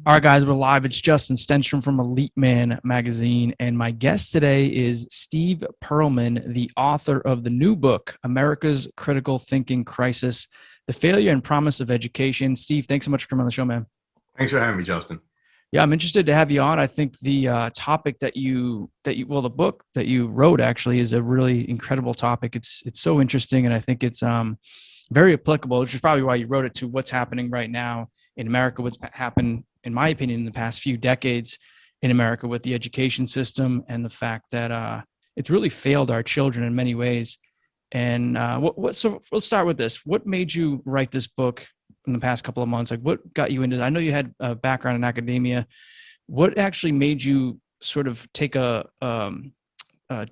All right, guys, we're live. It's Justin Stenstrom from Elite Man magazine, and my guest today is Steve Pearlman, the author of the new book, America's Critical Thinking Crisis: The Failure and Promise of Education. Steve, thanks so much for coming on the show, man. Thanks for having me, Justin. Yeah, I'm interested to have you on. I think the topic the book that you wrote actually is a really incredible topic. It's so interesting, and I think it's very applicable, which is probably why you wrote it, to what's happening right now in America, what's happened, in my opinion, in the past few decades in America with the education system and the fact that it's really failed our children in many ways. And so let's start with this. What made you write this book in the past couple of months? Like, what got you into it? I know you had a background in academia. What actually made you sort of take a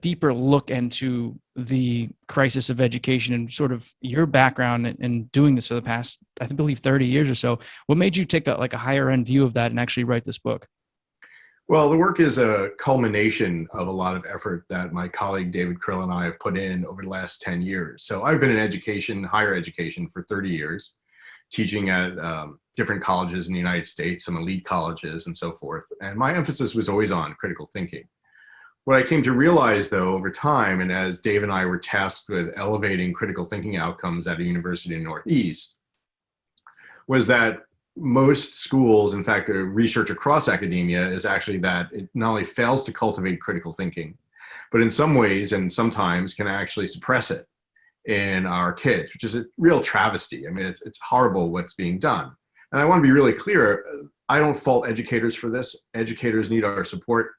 deeper look into the crisis of education and sort of your background in doing this for the past, I believe, 30 years or so? What made you take a higher end view of that and actually write this book? Well, the work is a culmination of a lot of effort that my colleague David Krill and I have put in over the last 10 years. So I've been in education, higher education, for 30 years, teaching at different colleges in the United States, some elite colleges and so forth. And my emphasis was always on critical thinking. What I came to realize, though, over time, and as Dave and I were tasked with elevating critical thinking outcomes at a university in the Northeast, was that most schools, in fact, the research across academia is actually that it not only fails to cultivate critical thinking, but in some ways and sometimes can actually suppress it in our kids, which is a real travesty. I mean, it's horrible what's being done. And I want to be really clear, I don't fault educators for this. Educators need our support.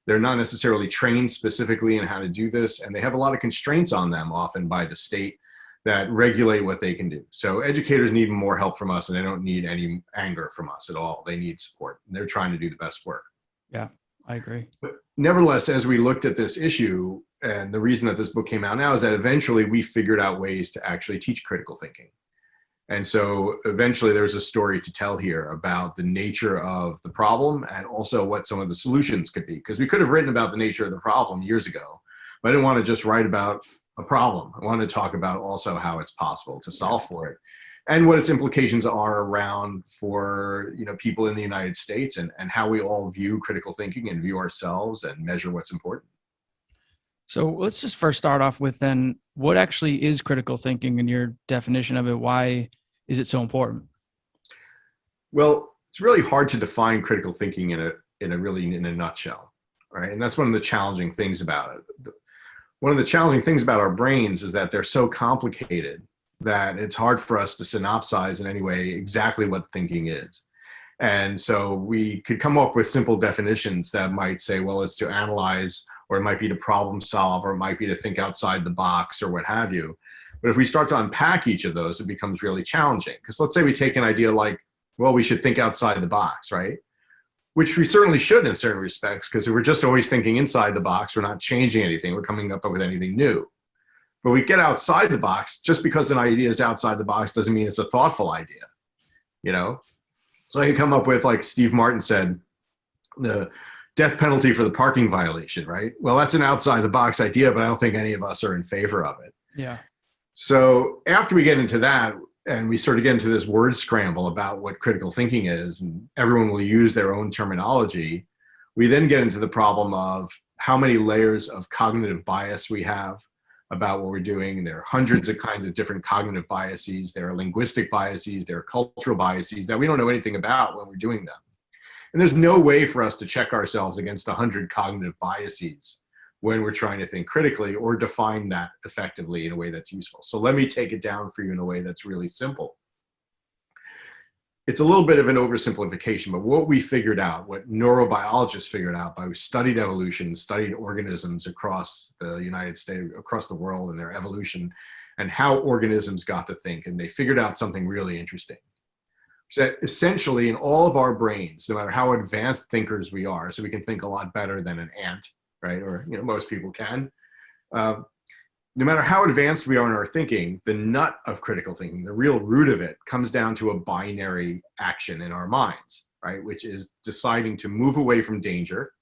They're not necessarily trained specifically in how to do this, and they have a lot of constraints on them, often by the state, that regulate what they can do. So educators need more help from us, and they don't need any anger from us at all. They need support. They're trying to do the best work. Yeah, I agree. But nevertheless, as we looked at this issue, and the reason that this book came out now is that eventually we figured out ways to actually teach critical thinking. And so eventually there's a story to tell here about the nature of the problem and also what some of the solutions could be. Because we could have written about the nature of the problem years ago, but I didn't want to just write about a problem. I wanted to talk about also how it's possible to solve for it and what its implications are around for people in the United States and how we all view critical thinking and view ourselves and measure what's important. So let's just first start off with then, what actually is critical thinking and your definition of it? Why is it so important? Well, it's really hard to define critical thinking in a nutshell, right? And that's one of the challenging things about it. One of the challenging things about our brains is that they're so complicated that it's hard for us to synopsize in any way exactly what thinking is. And so we could come up with simple definitions that might say, well, it's to analyze, or it might be to problem solve, or it might be to think outside the box, or what have you. But if we start to unpack each of those, it becomes really challenging. Because let's say we take an idea like, well, we should think outside the box, right? Which we certainly should in certain respects, because if we're just always thinking inside the box, we're not changing anything, we're coming up with anything new. But we get outside the box, just because an idea is outside the box doesn't mean it's a thoughtful idea, So I can come up with, like Steve Martin said, the death penalty for the parking violation, right? Well, that's an outside the box idea, but I don't think any of us are in favor of it. Yeah. So after we get into that, and we sort of get into this word scramble about what critical thinking is, and everyone will use their own terminology, we then get into the problem of how many layers of cognitive bias we have about what we're doing. There are hundreds of kinds of different cognitive biases. There are linguistic biases. There are cultural biases that we don't know anything about when we're doing them. And there's no way for us to check ourselves against 100 cognitive biases when we're trying to think critically or define that effectively in a way that's useful. So let me take it down for you in a way that's really simple. It's a little bit of an oversimplification, but what we figured out, what neurobiologists figured out by we studied evolution, studied organisms across the United States, across the world and their evolution, and how organisms got to think, and they figured out something really interesting. So essentially in all of our brains, no matter how advanced thinkers we are, so we can think a lot better than an ant, right? Or most people can. No matter how advanced we are in our thinking, the nut of critical thinking, the real root of it, comes down to a binary action in our minds, right? Which is deciding to move away from danger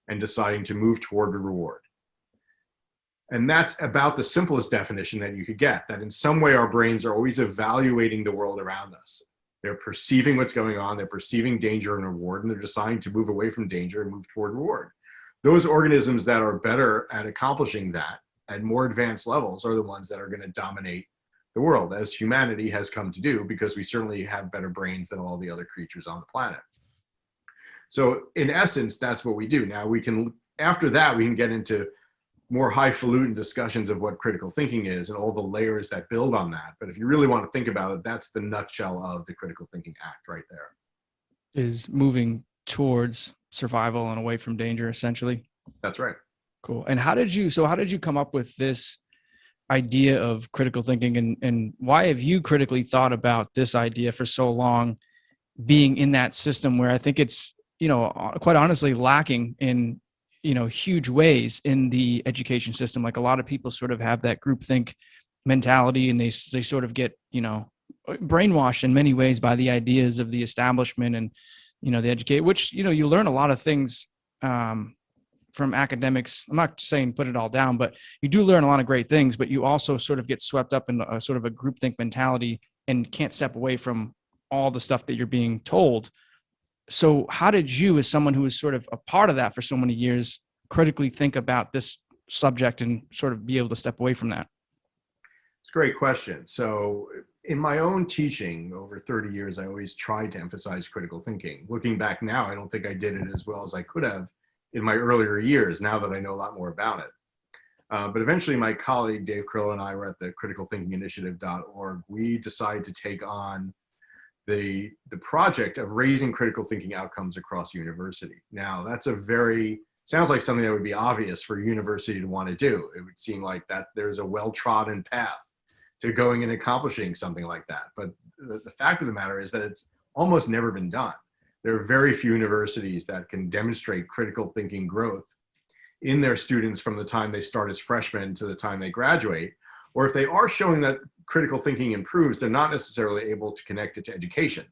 and deciding to move toward a reward. And that's about the simplest definition that you could get, that in some way our brains are always evaluating the world around us. They're perceiving what's going on. They're perceiving danger and reward, and they're deciding to move away from danger and move toward reward. Those organisms that are better at accomplishing that at more advanced levels are the ones that are going to dominate the world, as humanity has come to do, because we certainly have better brains than all the other creatures on the planet. So in essence, that's what we do. Now we can, after that, we can get into more highfalutin discussions of what critical thinking is and all the layers that build on that. But if you really want to think about it, that's the nutshell of the Critical Thinking Act right there. Is moving towards survival and away from danger, essentially. That's right. Cool. And how did you come up with this idea of critical thinking, and why have you critically thought about this idea for so long, being in that system where I think it's, quite honestly lacking in, huge ways in the education system? Like, a lot of people sort of have that groupthink mentality, and they sort of get, brainwashed in many ways by the ideas of the establishment and, the educate, which, you learn a lot of things from academics. I'm not saying put it all down, but you do learn a lot of great things, but you also sort of get swept up in a sort of a groupthink mentality and can't step away from all the stuff that you're being told. So how did you, as someone who was sort of a part of that for so many years, critically think about this subject and sort of be able to step away from that? It's a great question. So in my own teaching over 30 years, I always tried to emphasize critical thinking. Looking back now, I don't think I did it as well as I could have in my earlier years, now that I know a lot more about it. But eventually my colleague, Dave Krill, and I were at the criticalthinkinginitiative.org. We decided to take on the project of raising critical thinking outcomes across university. Now, that's sounds like something that would be obvious for a university to want to do. It would seem like that there's a well-trodden path to going and accomplishing something like that. But the fact of the matter is that it's almost never been done. There are very few universities that can demonstrate critical thinking growth in their students from the time they start as freshmen to the time they graduate. Or if they are showing that critical thinking improves, they're not necessarily able to connect it to education.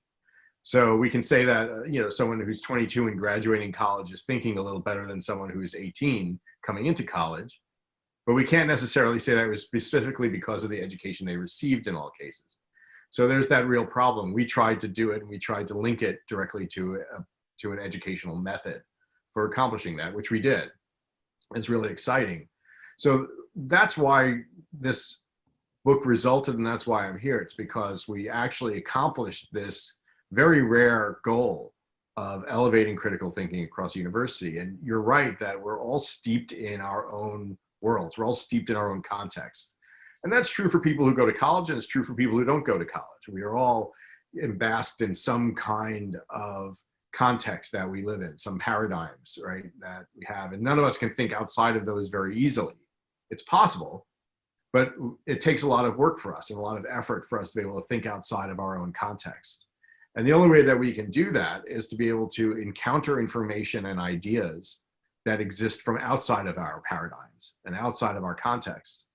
So we can say that someone who's 22 and graduating college is thinking a little better than someone who's 18 coming into college, but we can't necessarily say that it was specifically because of the education they received in all cases. So there's that real problem. We tried to do it, and we tried to link it directly to an educational method for accomplishing that, which we did. It's really exciting. So that's why this book resulted, and that's why I'm here. It's because we actually accomplished this very rare goal of elevating critical thinking across university. And you're right that we're all steeped in our own worlds. We're all steeped in our own context. And that's true for people who go to college, and it's true for people who don't go to college. We are all embasked in some kind of context that we live in, some paradigms, right, that we have. And none of us can think outside of those very easily. It's possible, but it takes a lot of work for us and a lot of effort for us to be able to think outside of our own context. And the only way that we can do that is to be able to encounter information and ideas that exist from outside of our paradigms and outside of our context.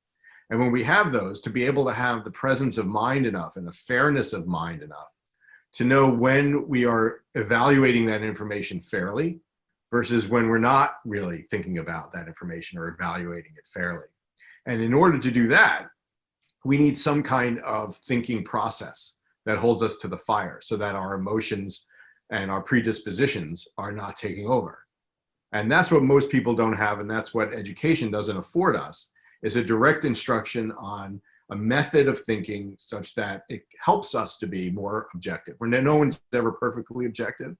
And when we have those, to be able to have the presence of mind enough and the fairness of mind enough to know when we are evaluating that information fairly versus when we're not really thinking about that information or evaluating it fairly. And in order to do that, we need some kind of thinking process that holds us to the fire so that our emotions and our predispositions are not taking over. And that's what most people don't have, and that's what education doesn't afford us, is a direct instruction on a method of thinking such that it helps us to be more objective. No one's ever perfectly objective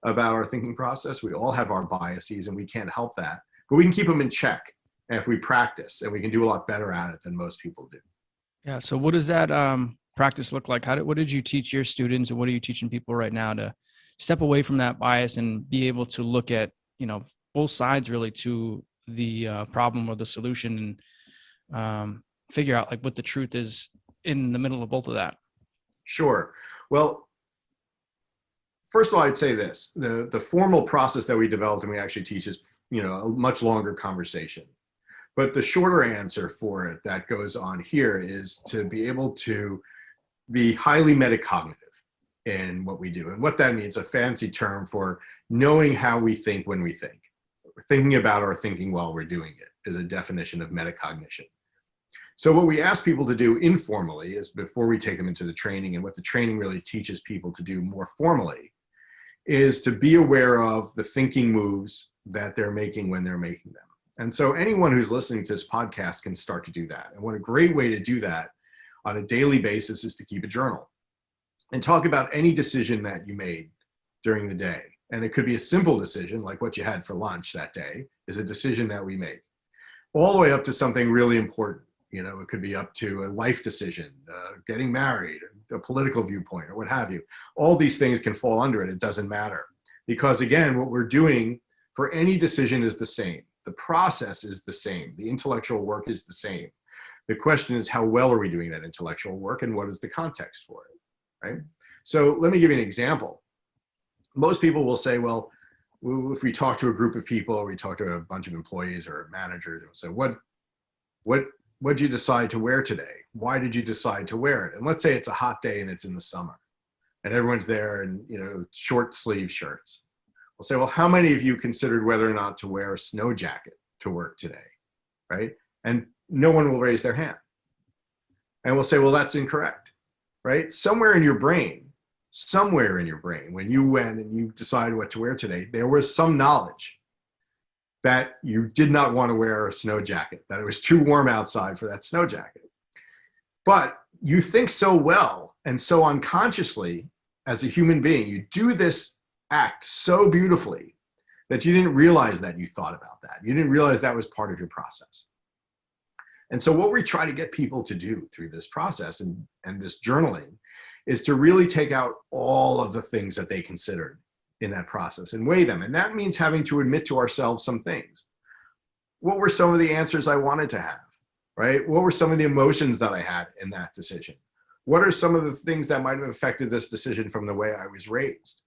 about our thinking process. We all have our biases, and we can't help that, but we can keep them in check if we practice, and we can do a lot better at it than most people do. Yeah. So what does that practice look like? What did you teach your students, and what are you teaching people right now to step away from that bias and be able to look at, both sides really to the problem or the solution, and figure out like what the truth is in the middle of both of that? Sure. Well, first of all, I'd say this: the formal process that we developed and we actually teach is, a much longer conversation. But the shorter answer for it that goes on here is to be able to be highly metacognitive in what we do. And what that means, a fancy term for knowing how we think when we think. We're thinking about our thinking while we're doing it is a definition of metacognition. So what we ask people to do informally is, before we take them into the training, and what the training really teaches people to do more formally, is to be aware of the thinking moves that they're making when they're making them. And so anyone who's listening to this podcast can start to do that. And what a great way to do that on a daily basis is to keep a journal and talk about any decision that you made during the day. And it could be a simple decision, like what you had for lunch that day is a decision that we made, all the way up to something really important. You know, it could be up to a life decision, getting married, a political viewpoint, or what have you. All these things can fall under it. It doesn't matter. Because again, what we're doing for any decision is the same. The process is the same. The intellectual work is the same. The question is, how well are we doing that intellectual work, and what is the context for it, right? So let me give you an example. Most people will say, well, if we talk to a group of people, or we talk to a bunch of employees or managers, and say, what did you decide to wear today? Why did you decide to wear it? And let's say it's a hot day and it's in the summer, and everyone's there in, you know, short sleeve shirts. We'll say, well, how many of you considered whether or not to wear a snow jacket to work today, right? And no one will raise their hand. And we'll say, well, that's incorrect, right? Somewhere in your brain, when you went and you decided what to wear today, there was some knowledge that you did not want to wear a snow jacket, that it was too warm outside for that snow jacket. But you think so well and so unconsciously as a human being, you do this act so beautifully that you didn't realize that you thought about that. You didn't realize that was part of your process. And so what we try to get people to do through this process and this journaling is to really take out all of the things that they considered in that process and weigh them. And that means having to admit to ourselves some things. What were some of the answers I wanted to have, right? What were some of the emotions that I had in that decision? What are some of the things that might have affected this decision from the way I was raised,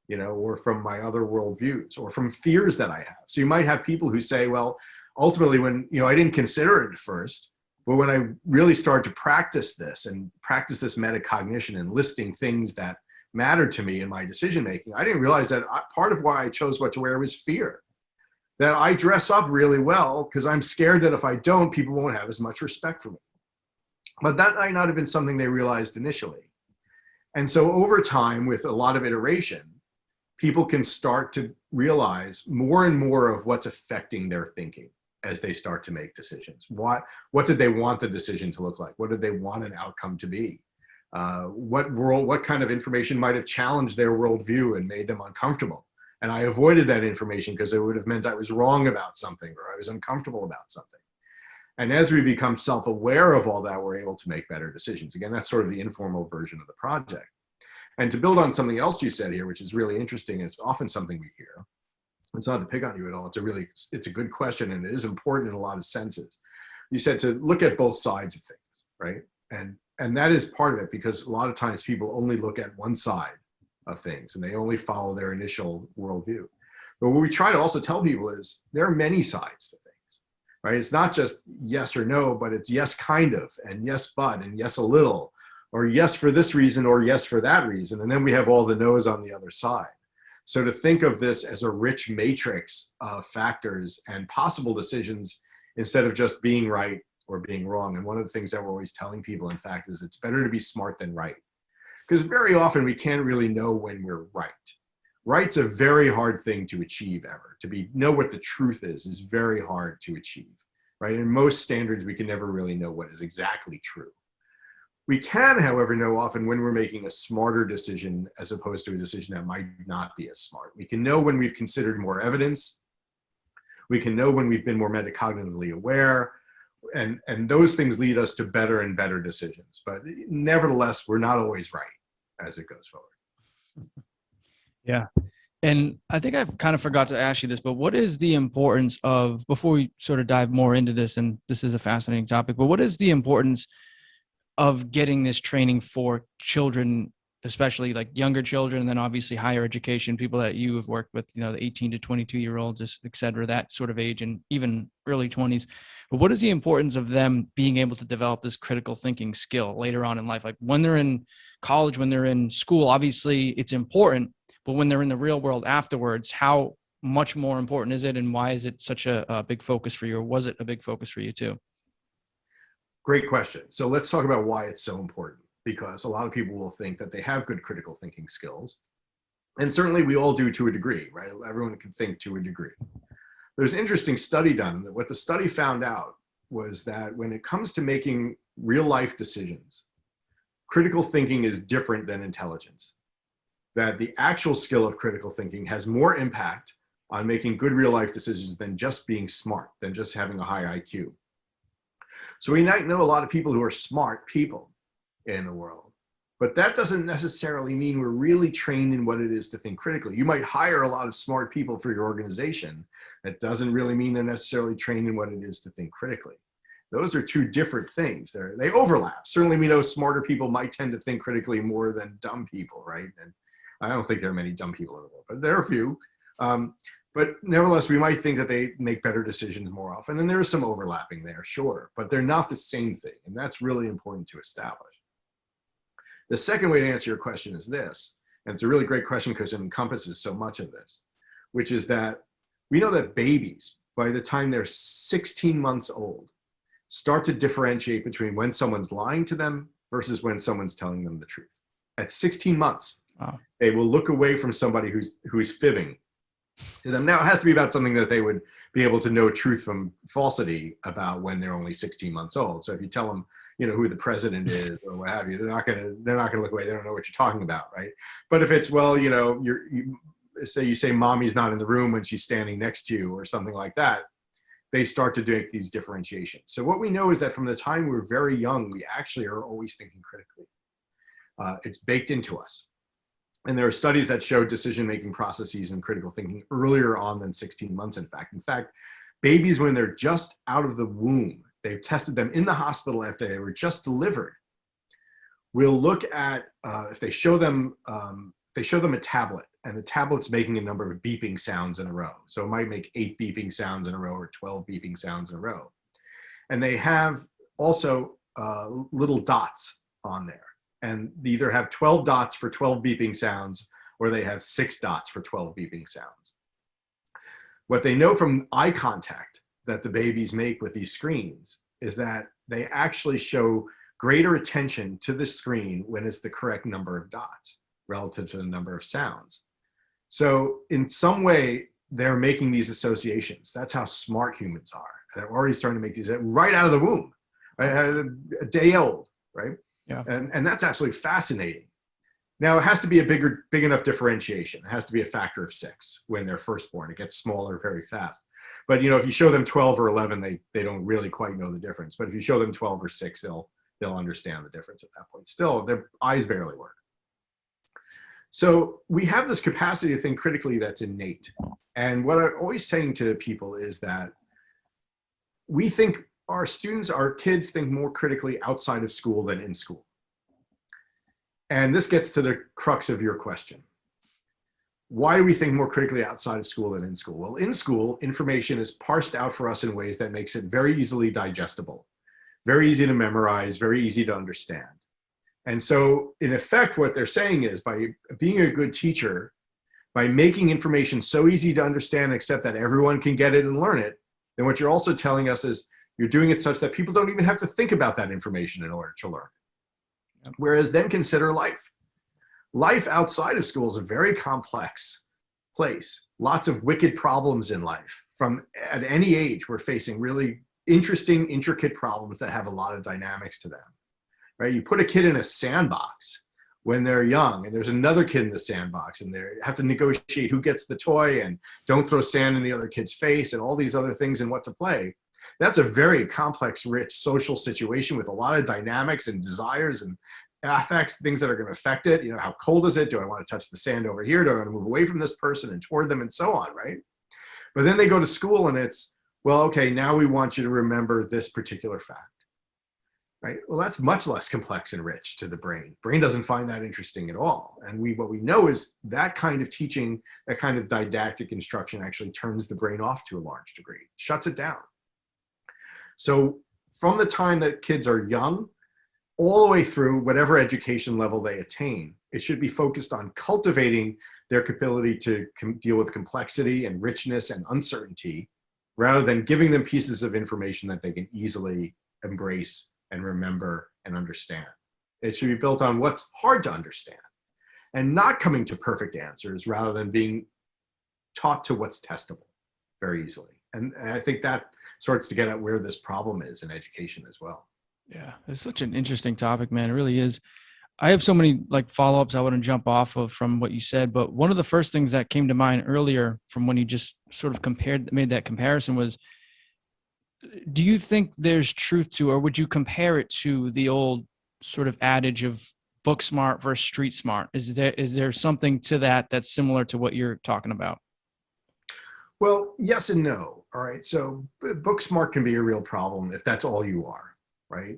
you know, or from my other worldviews, or from fears that I have? So you might have people who say, well, ultimately, when, you know, I didn't consider it at first, but when I really started to practice this metacognition and listing things that mattered to me in my decision making, I didn't realize that part of why I chose what to wear was fear. That I dress up really well because I'm scared that if I don't, people won't have as much respect for me. But that might not have been something they realized initially. And so over time, with a lot of iteration, people can start to realize more and more of what's affecting their thinking as they start to make decisions. What did they want the decision to look like? What did they want an outcome to be? What kind of information might have challenged their worldview and made them uncomfortable? And I avoided that information because it would have meant I was wrong about something, or I was uncomfortable about something. And as we become self-aware of all that, we're able to make better decisions. Again, that's sort of the informal version of the project. And to build on something else you said here, which is really interesting, it's often something we hear. It's not to pick on you at all. It's a good question, and it is important in a lot of senses. You said to look at both sides of things, right? And that is part of it, because a lot of times people only look at one side of things and they only follow their initial worldview. But what we try to also tell people is there are many sides to things, right? It's not just yes or no, but it's yes kind of, and yes but, and yes a little, or yes for this reason, or yes for that reason. And then we have all the no's on the other side. So to think of this as a rich matrix of factors and possible decisions instead of just being right or being wrong. And one of the things that we're always telling people, in fact, is it's better to be smart than right. Because very often we can't really know when we're right. Right's a very hard thing to achieve ever. To know what the truth is very hard to achieve, right? In most standards, we can never really know what is exactly true. We can, however, know often when we're making a smarter decision as opposed to a decision that might not be as smart. We can know when we've considered more evidence. We can know when we've been more metacognitively aware. And those things lead us to better and better decisions. But nevertheless, we're not always right as it goes forward. Yeah. And I think I've kind of forgot to ask you this, but what is the importance of, before we sort of dive more into this, and this is a fascinating topic, but what is the importance of getting this training for children, especially like younger children, and then obviously higher education, people that you have worked with, you know, the 18 to 22-year-olds, et cetera, that sort of age, and even early 20s. But what is the importance of them being able to develop this critical thinking skill later on in life? Like when they're in college, when they're in school, obviously it's important, but when they're in the real world afterwards, how much more important is it? And why is it such a big focus for you? Or was it a big focus for you too? Great question. So let's talk about why it's so important, because a lot of people will think that they have good critical thinking skills. And certainly we all do to a degree, right? Everyone can think to a degree. There's an interesting study done that what the study found out was that when it comes to making real life decisions, critical thinking is different than intelligence. That the actual skill of critical thinking has more impact on making good real life decisions than just being smart, than just having a high IQ. So we might know a lot of people who are smart people in the world, but that doesn't necessarily mean we're really trained in what it is to think critically. You might hire a lot of smart people for your organization. That doesn't really mean they're necessarily trained in what it is to think critically. Those are two different things. They overlap. Certainly we know smarter people might tend to think critically more than dumb people, right? And I don't think there are many dumb people in the world, but there are a few. But nevertheless, we might think that they make better decisions more often. And there is some overlapping there, sure, but they're not the same thing. And that's really important to establish. The second way to answer your question is this, and it's a really great question because it encompasses so much of this, which is that we know that babies, by the time they're 16 months old, start to differentiate between when someone's lying to them versus when someone's telling them the truth. At 16 months, Wow. they will look away from somebody who's fibbing to them. Now, it has to be about something that they would be able to know truth from falsity about when they're only 16 months old. So if you tell them, you know, who the president is or what have you, they're not gonna look away. They don't know what you're talking about, right? But if it's, well, you know, you say mommy's not in the room when she's standing next to you or something like that, they start to make these differentiations. So what we know is that from the time we're very young, we actually are always thinking critically. It's baked into us. And there are studies that show decision-making processes and critical thinking earlier on than 16 months, in fact. In fact, babies, when they're just out of the womb, they've tested them in the hospital after they were just delivered. We'll look at, if they show them a tablet, and the tablet's making a number of beeping sounds in a row. So it might make 8 beeping sounds in a row or 12 beeping sounds in a row. And they have also little dots on there. And they either have 12 dots for 12 beeping sounds, or they have 6 dots for 12 beeping sounds. What they know from eye contact that the babies make with these screens is that they actually show greater attention to the screen when it's the correct number of dots relative to the number of sounds. So in some way, they're making these associations. That's how smart humans are. They're already starting to make these right out of the womb, right? A day old, right? Yeah. And that's absolutely fascinating. Now, it has to be a big enough differentiation. It has to be a factor of 6 when they're first born. It gets smaller very fast. But you know, if you show them 12 or 11, they don't really quite know the difference. But if you show them 12 or 6, they'll understand the difference at that point. Still, their eyes barely work. So we have this capacity to think critically that's innate. And what I'm always saying to people is that we think our kids think more critically outside of school than in school. And this gets to the crux of your question. Why do we think more critically outside of school than in school? Well, in school, information is parsed out for us in ways that makes it very easily digestible, very easy to memorize, very easy to understand. And so in effect, what they're saying is by being a good teacher, by making information so easy to understand, except that everyone can get it and learn it, then what you're also telling us is you're doing it such that people don't even have to think about that information in order to learn it. Whereas then consider life. Life outside of school is a very complex place. Lots of wicked problems in life. From at any age, we're facing really interesting, intricate problems that have a lot of dynamics to them. Right? You put a kid in a sandbox when they're young, and there's another kid in the sandbox, and they have to negotiate who gets the toy and don't throw sand in the other kid's face and all these other things and what to play. That's a very complex, rich social situation with a lot of dynamics and desires and affects, things that are going to affect it. You know, how cold is it? Do I want to touch the sand over here? Do I want to move away from this person and toward them and so on, right? But then they go to school and it's, well, okay, now we want you to remember this particular fact. Right? Well, that's much less complex and rich to the brain. Brain doesn't find that interesting at all. And what we know is that kind of teaching, that kind of didactic instruction actually turns the brain off to a large degree, shuts it down. So from the time that kids are young, all the way through whatever education level they attain, it should be focused on cultivating their ability to deal with complexity and richness and uncertainty, rather than giving them pieces of information that they can easily embrace and remember and understand. It should be built on what's hard to understand and not coming to perfect answers rather than being taught to what's testable very easily. And I think that starts to get at where this problem is in education as well. Yeah, it's such an interesting topic, man. It really is. I have so many like follow-ups I want to jump off of from what you said, but one of the first things that came to mind earlier from when you just sort of made that comparison was, do you think there's truth to, or would you compare it to the old sort of adage of book smart versus street smart? Is there something to that that's similar to what you're talking about? Well, yes and no. All right. So book smart can be a real problem if that's all you are, right?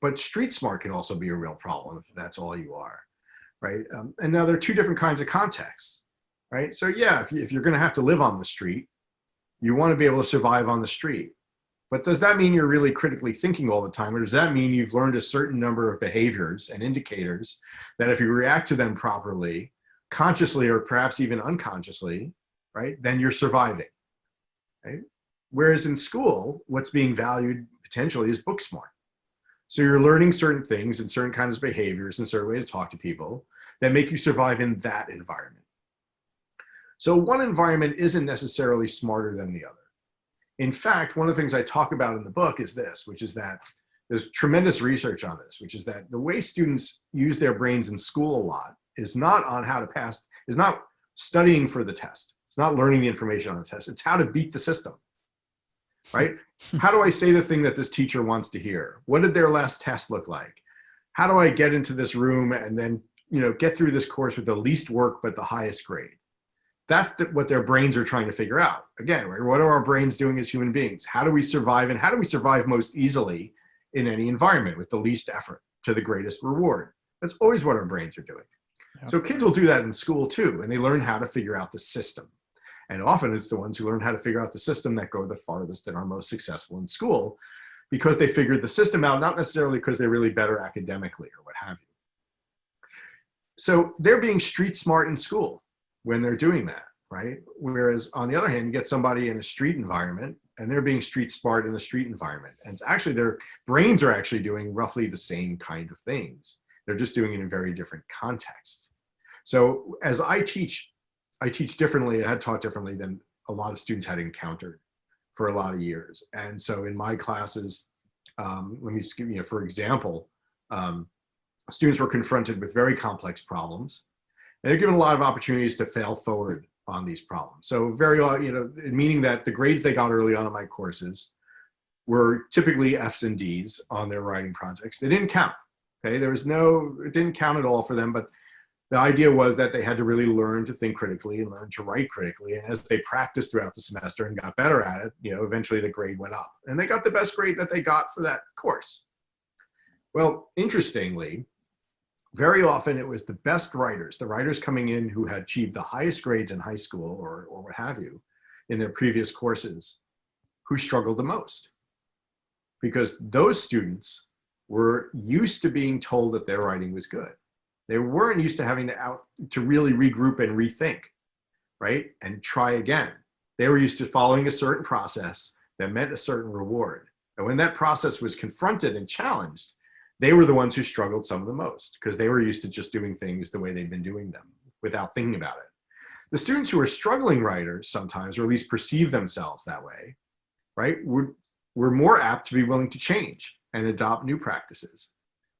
But street smart can also be a real problem if that's all you are, right? And now there are two different kinds of contexts, right? So yeah, if you're going to have to live on the street, you want to be able to survive on the street. But does that mean you're really critically thinking all the time? Or does that mean you've learned a certain number of behaviors and indicators that if you react to them properly, consciously or perhaps even unconsciously, right, then you're surviving, right? Whereas in school, what's being valued potentially is book smart. So you're learning certain things and certain kinds of behaviors and certain way to talk to people that make you survive in that environment. So one environment isn't necessarily smarter than the other. In fact, one of the things I talk about in the book is this, which is that there's tremendous research on this, which is that the way students use their brains in school a lot is not on how to pass, is not studying for the test. It's not learning the information on the test. It's how to beat the system, right? How do I say the thing that this teacher wants to hear? What did their last test look like? How do I get into this room and then, get through this course with the least work but the highest grade? That's what their brains are trying to figure out. Again, right? What are our brains doing as human beings? How do we survive, and how do we survive most easily in any environment with the least effort to the greatest reward? That's always what our brains are doing. Yep. So kids will do that in school too, and they learn how to figure out the system. And often it's the ones who learn how to figure out the system that go the farthest and are most successful in school because they figured the system out, not necessarily because they're really better academically or what have you. So they're being street smart in school when they're doing that, right? Whereas on the other hand, you get somebody in a street environment and they're being street smart in the street environment. And it's actually their brains are actually doing roughly the same kind of things. They're just doing it in very different contexts. So as I teach differently, I had taught differently than a lot of students had encountered for a lot of years. And so in my classes, let me just give you, for example, students were confronted with very complex problems. And they're given a lot of opportunities to fail forward on these problems. So meaning that the grades they got early on in my courses were typically F's and D's on their writing projects. They didn't count, okay? It didn't count at all for them, but the idea was that they had to really learn to think critically and learn to write critically. And as they practiced throughout the semester and got better at it, eventually the grade went up. And they got the best grade that they got for that course. Well, interestingly, very often it was the best writers, the writers coming in who had achieved the highest grades in high school or what have you in their previous courses, who struggled the most. Because those students were used to being told that their writing was good. They weren't used to having to really regroup and rethink, right? And try again. They were used to following a certain process that meant a certain reward. And when that process was confronted and challenged, they were the ones who struggled some of the most because they were used to just doing things the way they'd been doing them without thinking about it. The students who are struggling writers sometimes, or at least perceive themselves that way, right, were more apt to be willing to change and adopt new practices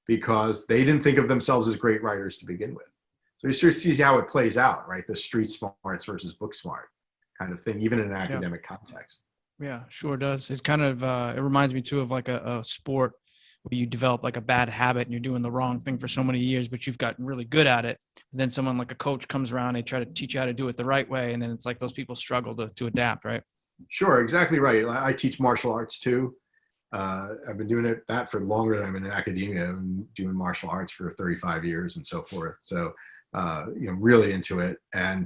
because they didn't think of themselves as great writers to begin with. So you sort of see how it plays out, right? The street smarts versus book smart kind of thing, even in an academic context. Yeah, sure does. It kind of, it reminds me too of like a sport where you develop like a bad habit and you're doing the wrong thing for so many years, but you've gotten really good at it. And then someone like a coach comes around, they try to teach you how to do it the right way. And then it's like those people struggle to adapt, right? Sure, exactly right. I teach martial arts too. I've been doing that for longer than I'm in academia. I've been doing martial arts for 35 years and so forth. So, really into it.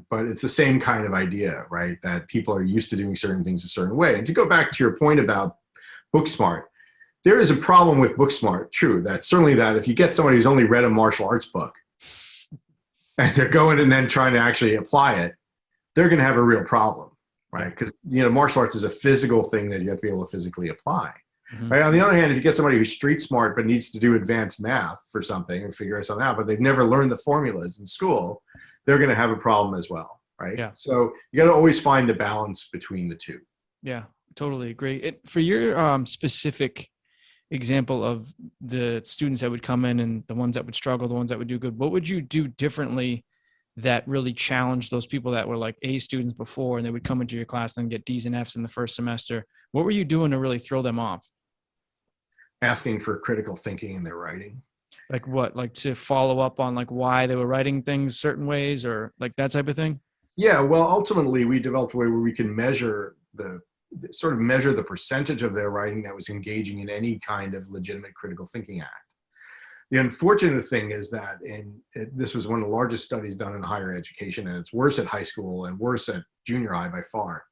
But it's the same kind of idea, right? That people are used to doing certain things a certain way. And to go back to your point about book smart, there is a problem with book smart, true. That certainly that if you get somebody who's only read a martial arts book and they're going and then trying to actually apply it, they're going to have a real problem, right? Because, martial arts is a physical thing that you have to be able to physically apply. Hmm. Right? On the other hand, if you get somebody who's street smart but needs to do advanced math for something and figure something out, but they've never learned the formulas in school, they're going to have a problem as well, right? Yeah. So you got to always find the balance between the two. Yeah. Totally agree. For your specific example of the students that would come in and the ones that would struggle, the ones that would do good, what would you do differently that really challenged those people that were like A students before and they would come into your class and get D's and F's in the first semester? What were you doing to really throw them off? Asking for critical thinking in their writing. Like what? Like to follow up on like why they were writing things certain ways or like that type of thing? Yeah, well, ultimately, we developed a way where we can measure the sort of measure the percentage of their writing that was engaging in any kind of legitimate critical thinking act. The unfortunate thing is that this was one of the largest studies done in higher education, and it's worse at high school and worse at junior high by far.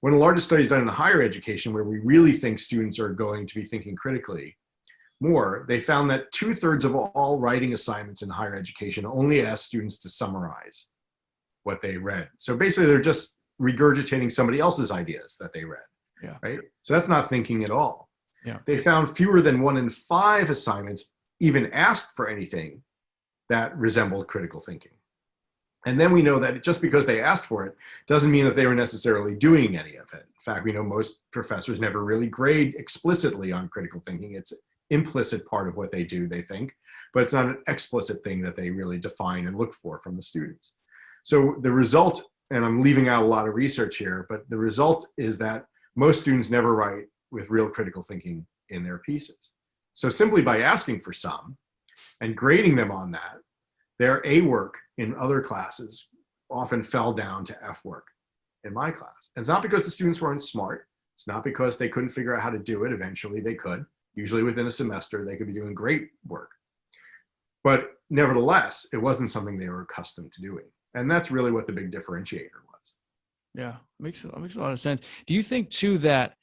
One of the largest studies done in higher education, where we really think students are going to be thinking critically more, they found that 2/3 of all writing assignments in higher education only ask students to summarize what they read. So basically, they're just regurgitating somebody else's ideas that they read, Yeah. right? So that's not thinking at all. Yeah. They found fewer than 1 in 5 assignments even asked for anything that resembled critical thinking. And then we know that just because they asked for it doesn't mean that they were necessarily doing any of it. In fact, we know most professors never really grade explicitly on critical thinking. It's implicit part of what they do, they think, but it's not an explicit thing that they really define and look for from the students. So the result, and I'm leaving out a lot of research here, but the result is that most students never write with real critical thinking in their pieces. So simply by asking for some and grading them on that, their A work in other classes often fell down to F work in my class. And it's not because the students weren't smart. It's not because they couldn't figure out how to do it. Eventually they could. Usually within a semester, they could be doing great work. But nevertheless, it wasn't something they were accustomed to doing. And that's really what the big differentiator was. Yeah. Makes a lot of sense. Do you think too that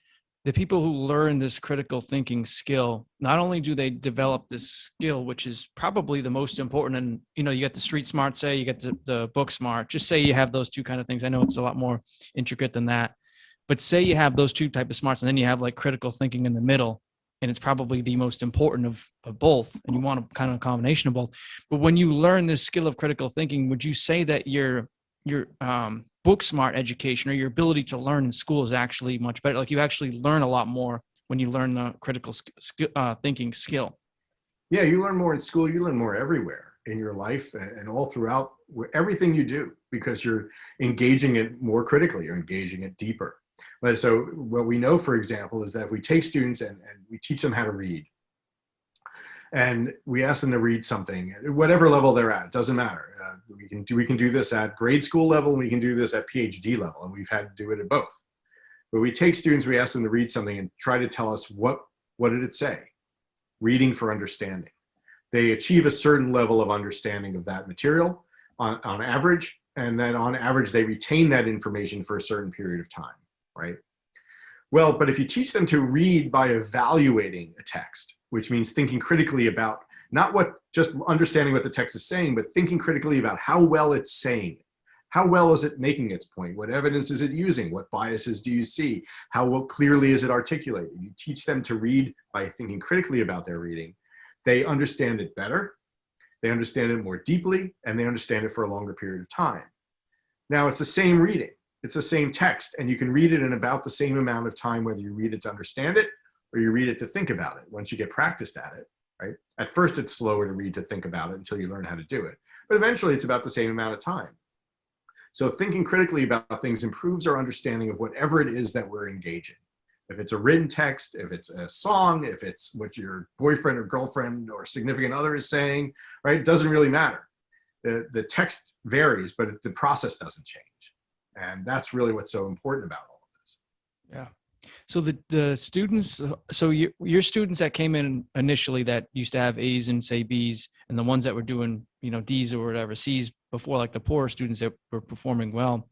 the people who learn this critical thinking skill, not only do they develop this skill, which is probably the most important, and you get the street smart, say you get the book smart, just say you have those two kind of things. I know it's a lot more intricate than that, but say you have those two type of smarts and then you have like critical thinking in the middle, and it's probably the most important of both, and you want a kind of combination of both. But when you learn this skill of critical thinking, would you say that your book smart education or your ability to learn in school is actually much better? Like you actually learn a lot more when you learn the critical thinking skill. Yeah, you learn more in school, you learn more everywhere in your life and all throughout everything you do, because you're engaging it more critically, you're engaging it deeper. But so what we know, for example, is that if we take students and we teach them how to read, and we ask them to read something, whatever level they're at, it doesn't matter. We can do this at grade school level, and we can do this at PhD level, and we've had to do it at both. But we take students, we ask them to read something and try to tell us what did it say? Reading for understanding. They achieve a certain level of understanding of that material on average, and then on average they retain that information for a certain period of time, right? Well, but if you teach them to read by evaluating a text, which means thinking critically about not what just understanding what the text is saying, but thinking critically about how well it's saying it. How well is it making its point? What evidence is it using? What biases do you see? How well, clearly is it articulated? You teach them to read by thinking critically about their reading. They understand it better, they understand it more deeply, and they understand it for a longer period of time. Now, it's the same reading. It's the same text, and you can read it in about the same amount of time, whether you read it to understand it or you read it to think about it once you get practiced at it, right? At first, it's slower to read to think about it until you learn how to do it. But eventually, it's about the same amount of time. So thinking critically about things improves our understanding of whatever it is that we're engaging. If it's a written text, if it's a song, if it's what your boyfriend or girlfriend or significant other is saying, right? It doesn't really matter. The text varies, but the process doesn't change. And that's really what's so important about all of this. Yeah. So the students, so your students that came in initially that used to have A's and say B's, and the ones that were doing, D's or whatever, C's before, like the poorer students that were performing well,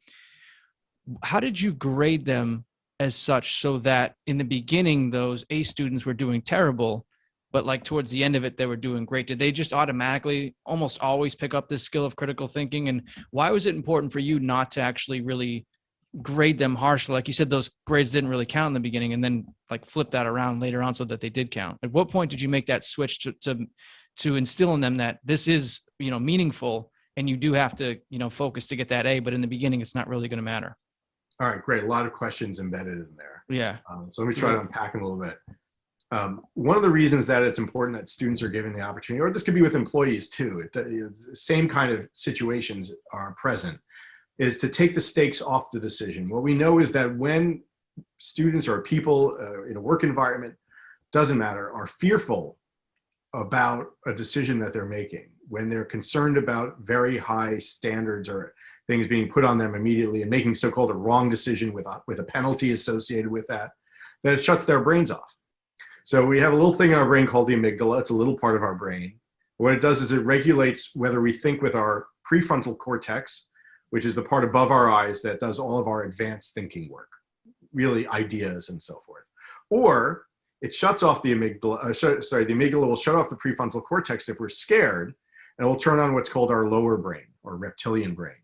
how did you grade them as such so that in the beginning, those A students were doing terrible, but like towards the end of it, they were doing great? Did they just automatically almost always pick up this skill of critical thinking? And why was it important for you not to actually really grade them harshly. Like you said, those grades didn't really count in the beginning, and then like flip that around later on so that they did count. At what point did you make that switch to instill in them that this is, you know, meaningful, and you do have to, you know, focus to get that A, but in the beginning, it's not really going to matter? All right, great. A lot of questions embedded in there. Yeah. So let me try to unpack them a little bit. One of the reasons that it's important that students are given the opportunity, or this could be with employees too, same kind of situations are present, is to take the stakes off the decision. What we know is that when students or people in a work environment, doesn't matter, are fearful about a decision that they're making, when they're concerned about very high standards or things being put on them immediately and making so-called a wrong decision with a penalty associated with that, then it shuts their brains off. So we have a little thing in our brain called the amygdala. It's a little part of our brain. What it does is it regulates whether we think with our prefrontal cortex, which is the part above our eyes that does all of our advanced thinking work, really ideas and so forth. Or it shuts off the amygdala, the amygdala will shut off the prefrontal cortex if we're scared, and it will turn on what's called our lower brain or reptilian brain.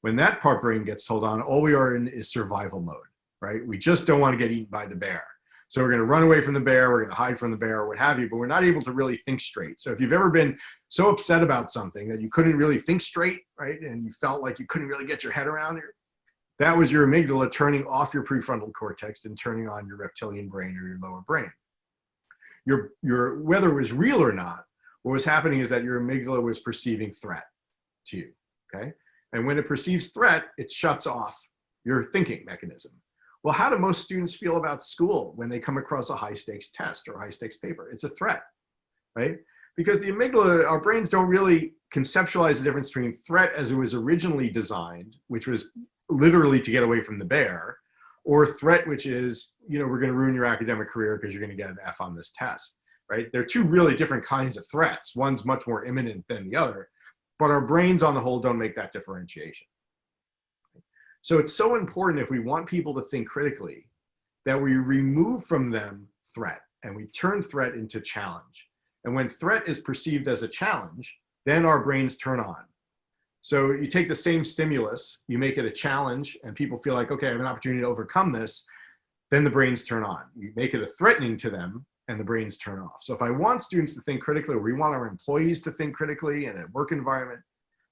When that part brain gets told on, all we are in is survival mode, right? We just don't want to get eaten by the bear. So we're going to run away from the bear, we're going to hide from the bear, or what have you, but we're not able to really think straight. So if you've ever been so upset about something that you couldn't really think straight, right, and you felt like you couldn't really get your head around it, that was your amygdala turning off your prefrontal cortex and turning on your reptilian brain or your lower brain. Whether it was real or not, what was happening is that your amygdala was perceiving threat to you, okay? And when it perceives threat, it shuts off your thinking mechanism. Well, how do most students feel about school when they come across a high stakes test or high stakes paper? It's a threat, right? Because the amygdala, our brains don't really conceptualize the difference between threat as it was originally designed, which was literally to get away from the bear, or threat, which is, you know, we're going to ruin your academic career because you're going to get an F on this test, right? They're two really different kinds of threats. One's much more imminent than the other, but our brains on the whole don't make that differentiation. So it's so important, if we want people to think critically, that we remove from them threat and we turn threat into challenge. And when threat is perceived as a challenge, then our brains turn on. So you take the same stimulus, you make it a challenge, and people feel like, okay, I have an opportunity to overcome this, then the brains turn on. You make it a threatening to them, and the brains turn off. So if I want students to think critically, or we want our employees to think critically in a work environment,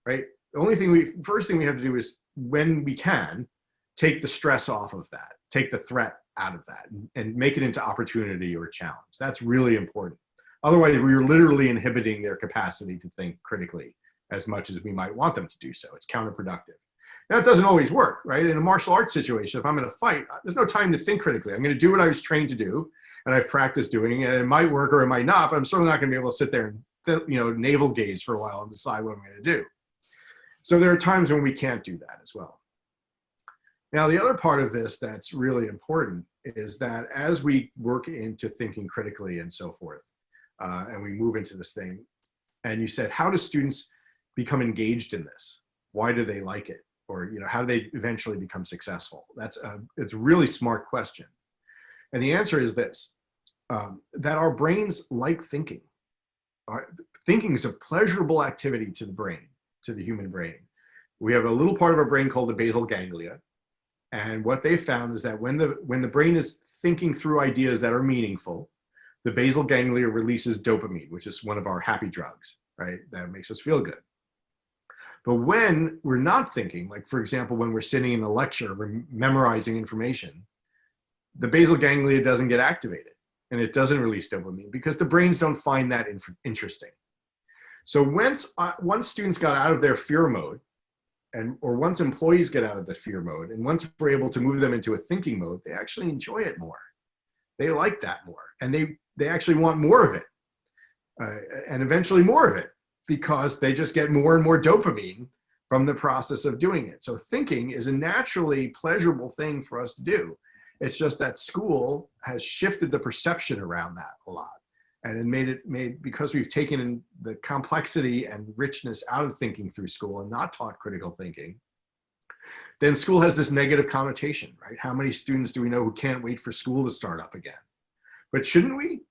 right? The first thing we have to do is, when we can, take the stress off of that, take the threat out of that, and make it into opportunity or challenge. That's really important. Otherwise, we're literally inhibiting their capacity to think critically as much as we might want them to do so. It's counterproductive. Now, it doesn't always work, right? In a martial arts situation, if I'm in a fight, there's no time to think critically. I'm going to do what I was trained to do, and I've practiced doing it, and it might work or it might not, but I'm certainly not going to be able to sit there and, you know, navel gaze for a while and decide what I'm going to do. So there are times when we can't do that as well. Now, the other part of this that's really important is that as we work into thinking critically and so forth, and we move into this thing, and you said, how do students become engaged in this? Why do they like it? Or, you know, how do they eventually become successful? It's a really smart question. And the answer is this, that our brains like thinking. Thinking is a pleasurable activity to the brain, to the human brain. We have a little part of our brain called the basal ganglia. And what they found is that when the brain is thinking through ideas that are meaningful, the basal ganglia releases dopamine, which is one of our happy drugs, right? That makes us feel good. But when we're not thinking, like for example, when we're sitting in a lecture, we're memorizing information, the basal ganglia doesn't get activated and it doesn't release dopamine because the brains don't find that interesting. So once students got out of their fear mode, or once employees get out of the fear mode, and once we're able to move them into a thinking mode, they actually enjoy it more. They like that more, and they actually want more of it, and eventually more of it, because they just get more and more dopamine from the process of doing it. So thinking is a naturally pleasurable thing for us to do. It's just that school has shifted the perception around that a lot. And it because we've taken the complexity and richness out of thinking through school and not taught critical thinking, then school has this negative connotation, right? How many students do we know who can't wait for school to start up again? But shouldn't we?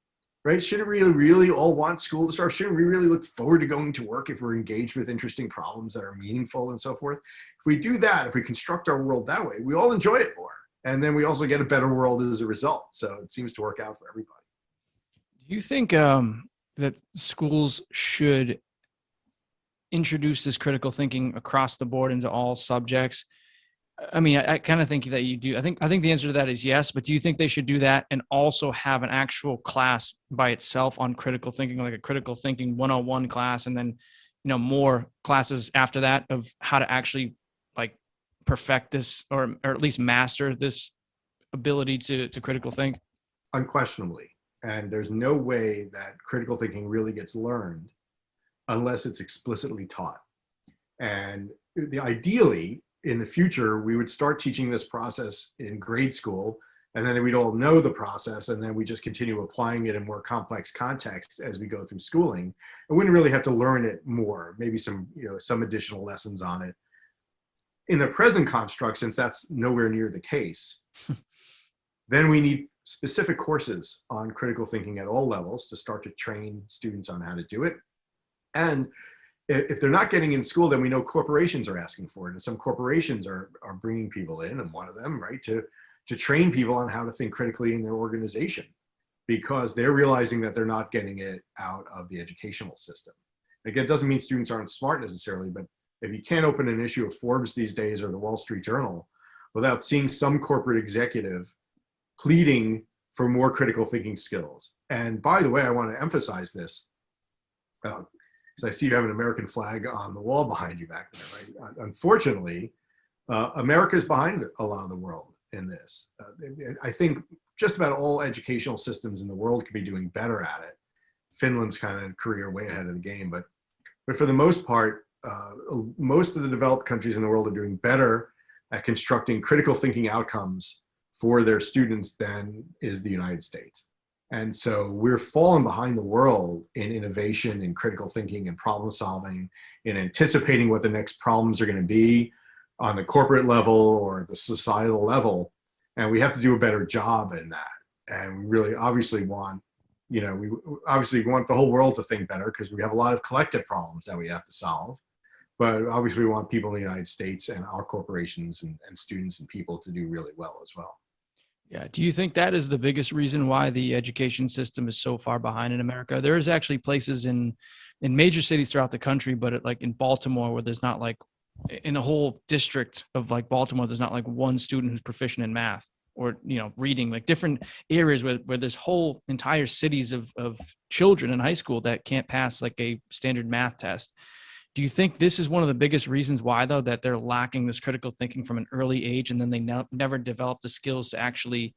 right? Shouldn't we really all want school to start? Shouldn't we really look forward to going to work if we're engaged with interesting problems that are meaningful and so forth? If we do that, if we construct our world that way, we all enjoy it more. And then we also get a better world as a result. So it seems to work out for everybody. Do you think that schools should introduce this critical thinking across the board into all subjects? I mean, I kind of think that you do. I think the answer to that is yes, but do you think they should do that and also have an actual class by itself on critical thinking, like a critical thinking 101 class, and then, more classes after that of how to actually like perfect this or at least master this ability to critical think? Unquestionably. And there's no way that critical thinking really gets learned unless it's explicitly taught. And ideally, in the future, we would start teaching this process in grade school, and then we'd all know the process, and then we just continue applying it in more complex contexts as we go through schooling. And wouldn't really have to learn it more, maybe some additional lessons on it. In the present construct, since that's nowhere near the case, then we need specific courses on critical thinking at all levels to start to train students on how to do it. And if they're not getting in school, then we know corporations are asking for it. And some corporations are bringing people in, and one of them, right, to train people on how to think critically in their organization, because they're realizing that they're not getting it out of the educational system. Again, it doesn't mean students aren't smart necessarily, but if you can't open an issue of Forbes these days or the Wall Street Journal without seeing some corporate executive pleading for more critical thinking skills. And by the way, I want to emphasize this, because I see you have an American flag on the wall behind you back there, right? Unfortunately, America is behind a lot of the world in this. I think just about all educational systems in the world could be doing better at it. Finland's kind of career way ahead of the game, but for the most part, most of the developed countries in the world are doing better at constructing critical thinking outcomes for their students than is the United States. And so we're falling behind the world in innovation, in critical thinking and problem solving, in anticipating what the next problems are going to be on the corporate level or the societal level. And we have to do a better job in that. And we really obviously want, we obviously want the whole world to think better because we have a lot of collective problems that we have to solve. But obviously we want people in the United States and our corporations and students and people to do really well as well. Yeah. Do you think that is the biggest reason why the education system is so far behind in America? There's actually places in major cities throughout the country, but like in Baltimore, where there's not like in a whole district of like Baltimore, there's not like one student who's proficient in math or, reading, like different areas where there's whole entire cities of children in high school that can't pass like a standard math test. Do you think this is one of the biggest reasons why, though, that they're lacking this critical thinking from an early age, and then they never develop the skills to actually,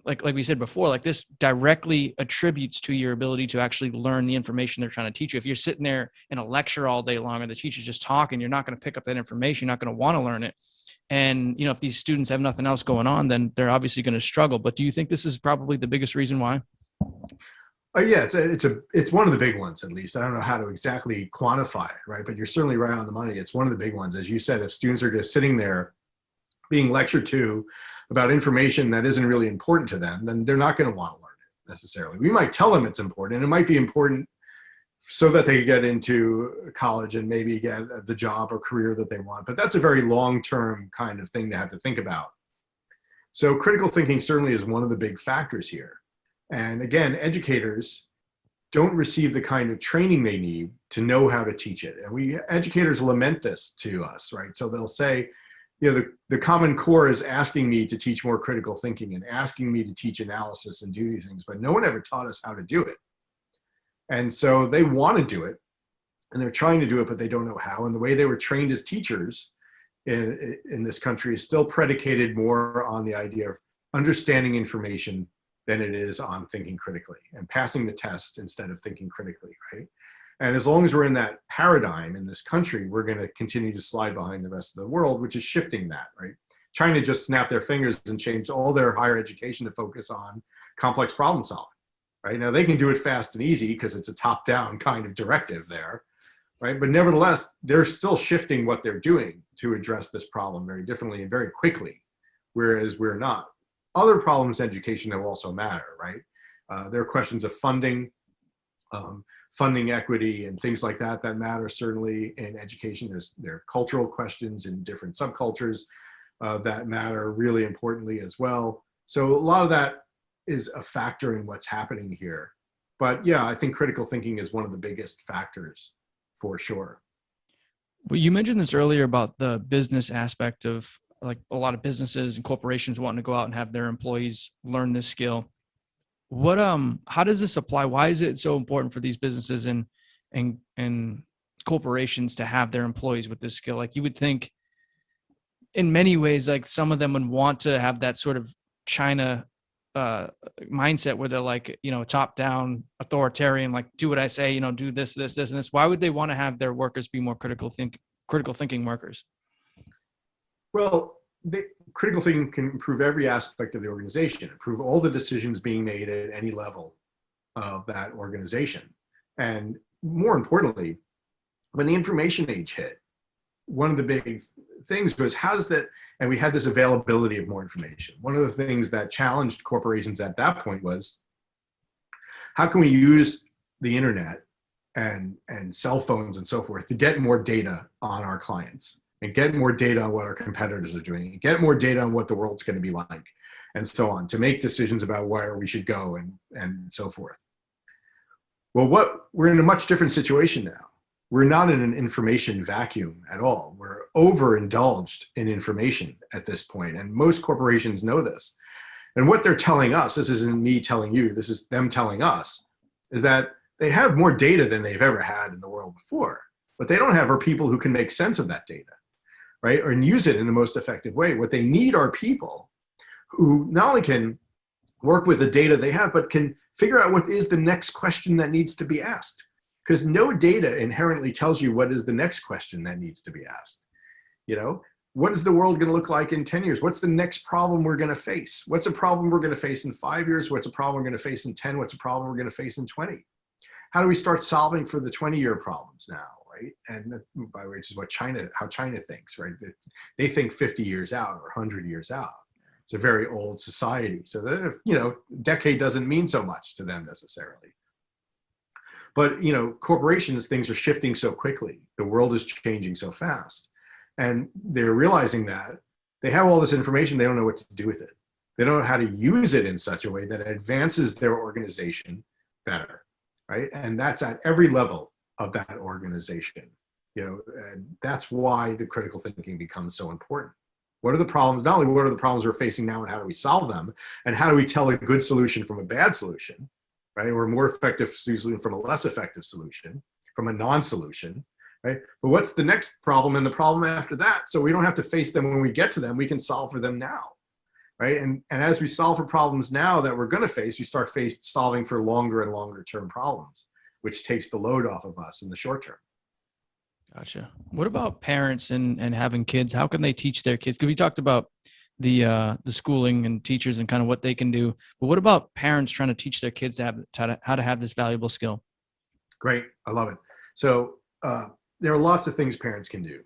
like we said before, like this directly attributes to your ability to actually learn the information they're trying to teach you. If you're sitting there in a lecture all day long and the teacher's just talking, you're not going to pick up that information. You're not going to want to learn it. And, if these students have nothing else going on, then they're obviously going to struggle. But do you think this is probably the biggest reason why? Yeah, it's one of the big ones, at least. I don't know how to exactly quantify it, right? But you're certainly right on the money. It's one of the big ones. As you said, if students are just sitting there being lectured to about information that isn't really important to them, then they're not going to want to learn it necessarily. We might tell them it's important. It might be important so that they get into college and maybe get the job or career that they want. But that's a very long-term kind of thing to have to think about. So critical thinking certainly is one of the big factors here. And again, educators don't receive the kind of training they need to know how to teach it. And educators lament this to us, right? So they'll say, the Common Core is asking me to teach more critical thinking and asking me to teach analysis and do these things, but no one ever taught us how to do it. And so they want to do it and they're trying to do it, but they don't know how. And the way they were trained as teachers in this country is still predicated more on the idea of understanding information than it is on thinking critically and passing the test instead of thinking critically, right? And as long as we're in that paradigm in this country, we're going to continue to slide behind the rest of the world, which is shifting that, right? Trying to just snap their fingers and change all their higher education to focus on complex problem solving, right? Now they can do it fast and easy because it's a top-down kind of directive there, right? But nevertheless, they're still shifting what they're doing to address this problem very differently and very quickly, whereas we're not. Other problems in education that will also matter, right? There are questions of funding, funding equity, and things like that that matter certainly in education. There are cultural questions in different subcultures that matter really importantly as well. So a lot of that is a factor in what's happening here. But yeah, I think critical thinking is one of the biggest factors for sure. Well, you mentioned this earlier about the business aspect of like a lot of businesses and corporations wanting to go out and have their employees learn this skill. What how does this apply? Why is it so important for these businesses and corporations to have their employees with this skill? Like you would think in many ways, like some of them would want to have that sort of China mindset where they're like, you know, top down authoritarian, like do what I say, you know, do this, this, this, and this. Why would they want to have their workers be more critical thinking workers? Well, critical thinking can improve every aspect of the organization, improve all the decisions being made at any level of that organization. And more importantly, when the information age hit, one of the big things was how's that, and we had this availability of more information. One of the things that challenged corporations at that point was how can we use the internet and cell phones and so forth to get more data on our clients and get more data on what our competitors are doing, and get more data on what the world's going to be like, and so on, to make decisions about where we should go and so forth. Well, we're in a much different situation now. We're not in an information vacuum at all. We're overindulged in information at this point, and most corporations know this. And what they're telling us, this isn't me telling you, this is them telling us, is that they have more data than they've ever had in the world before. What they don't have are people who can make sense of that data, right? Or use it in the most effective way. What they need are people who not only can work with the data they have, but can figure out what is the next question that needs to be asked. Because no data inherently tells you what is the next question that needs to be asked. You know, what is the world going to look like in 10 years? What's the next problem we're going to face? What's a problem we're going to face in 5 years? What's a problem we're going to face in 10? What's a problem we're going to face in 20? How do we start solving for the 20-year problems now, right? And by the way, which is how China thinks, right? They think 50 years out or 100 years out. It's a very old society. So that, you know, decade doesn't mean so much to them necessarily. But, you know, corporations, things are shifting so quickly. The world is changing so fast. And they're realizing that they have all this information, they don't know what to do with it. They don't know how to use it in such a way that advances their organization better, right? And that's at every level of that organization. You know, and that's why the critical thinking becomes so important. What are the problems? Not only what are the problems we're facing now and how do we solve them, and how do we tell a good solution from a bad solution, right? Or a more effective solution from a less effective solution, from a non-solution, right? But what's the next problem and the problem after that? So we don't have to face them when we get to them, we can solve for them now, right? And as we solve for problems now that we're gonna face, we start solving for longer and longer term problems, which takes the load off of us in the short term. Gotcha. What about parents and having kids? How can they teach their kids? Because we talked about the schooling and teachers and kind of what they can do. But what about parents trying to teach their kids how to have this valuable skill? Great, I love it. So there are lots of things parents can do.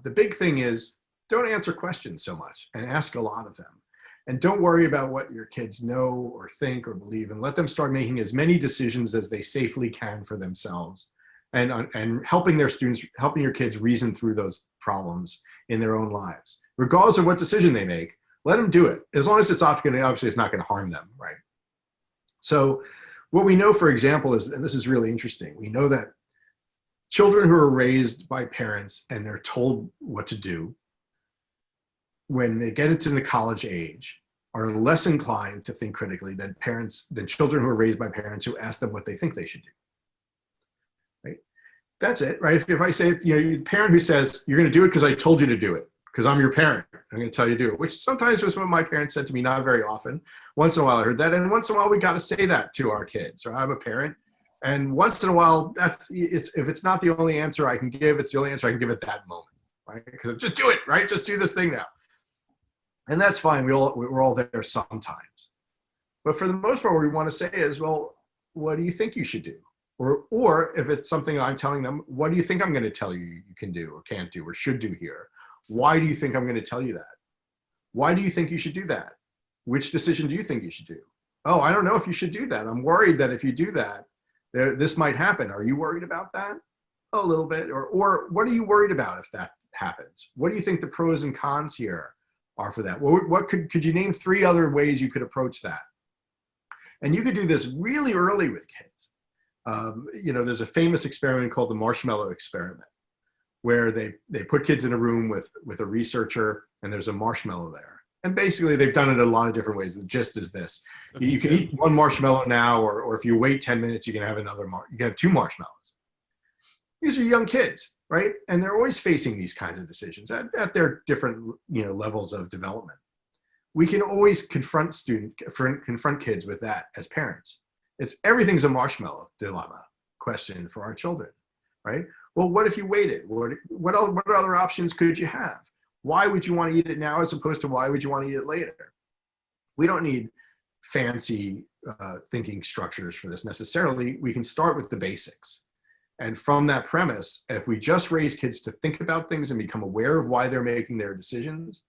The big thing is don't answer questions so much and ask a lot of them. And don't worry about what your kids know or think or believe, and let them start making as many decisions as they safely can for themselves, and helping your kids reason through those problems in their own lives. Regardless of what decision they make, let them do it. As long as it's obviously it's not going to harm them, right? So what we know, for example, is, and this is really interesting, we know that children who are raised by parents and they're told what to do, when they get into the college age, are less inclined to think critically than children who are raised by parents who ask them what they think they should do. Right? That's it, right? If I say, you know, the parent who says, you're going to do it because I told you to do it, because I'm your parent, I'm going to tell you to do it, which sometimes was what my parents said to me, not very often. Once in a while I heard that, and once in a while we got to say that to our kids. Or I'm a parent, and once in a while, if it's not the only answer I can give, it's the only answer I can give at that moment, right? Because just do it, right? Just do this thing now. And that's fine, we're all there sometimes. But for the most part, what we want to say is, well, what do you think you should do? Or if it's something I'm telling them, what do you think I'm going to tell you you can do or can't do or should do here? Why do you think I'm going to tell you that? Why do you think you should do that? Which decision do you think you should do? Oh, I don't know if you should do that. I'm worried that if you do that, this might happen. Are you worried about that? A little bit. Or what are you worried about if that happens? What do you think the pros and cons here are for that? What could you name 3 other ways you could approach that? And you could do this really early with kids. There's a famous experiment called the marshmallow experiment, where they put kids in a room with a researcher, and there's a marshmallow there. And basically, they've done it a lot of different ways. The gist is this: you can eat 1 marshmallow now, or if you wait 10 minutes, you can have you can have 2 marshmallows. These are young kids, right? And they're always facing these kinds of decisions at their different levels of development. We can always confront kids with that as parents. Everything's a marshmallow dilemma question for our children, right? Well, what if you waited? What other options could you have? Why would you want to eat it now as opposed to why would you want to eat it later? We don't need fancy thinking structures for this necessarily. We can start with the basics. And from that premise, if we just raise kids to think about things and become aware of why they're making their decisions,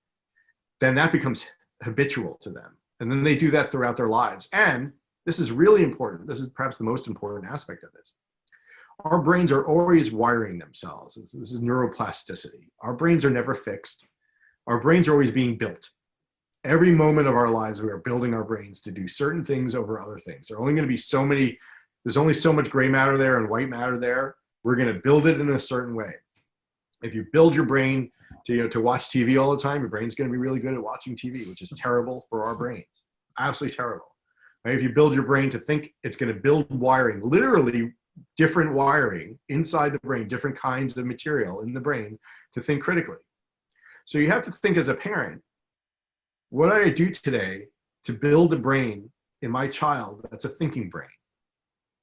then that becomes habitual to them. And then they do that throughout their lives. And this is really important. This is perhaps the most important aspect of this. Our brains are always wiring themselves. This is neuroplasticity. Our brains are never fixed. Our brains are always being built. Every moment of our lives, we are building our brains to do certain things over other things. There are only going to be so many, there's only so much gray matter there and white matter there. We're going to build it in a certain way. If you build your brain to watch TV all the time, your brain's going to be really good at watching TV, which is terrible for our brains. Absolutely terrible. Right? If you build your brain to think, it's going to build wiring, literally different wiring inside the brain, different kinds of material in the brain to think critically. So you have to think as a parent, what do I do today to build a brain in my child that's a thinking brain?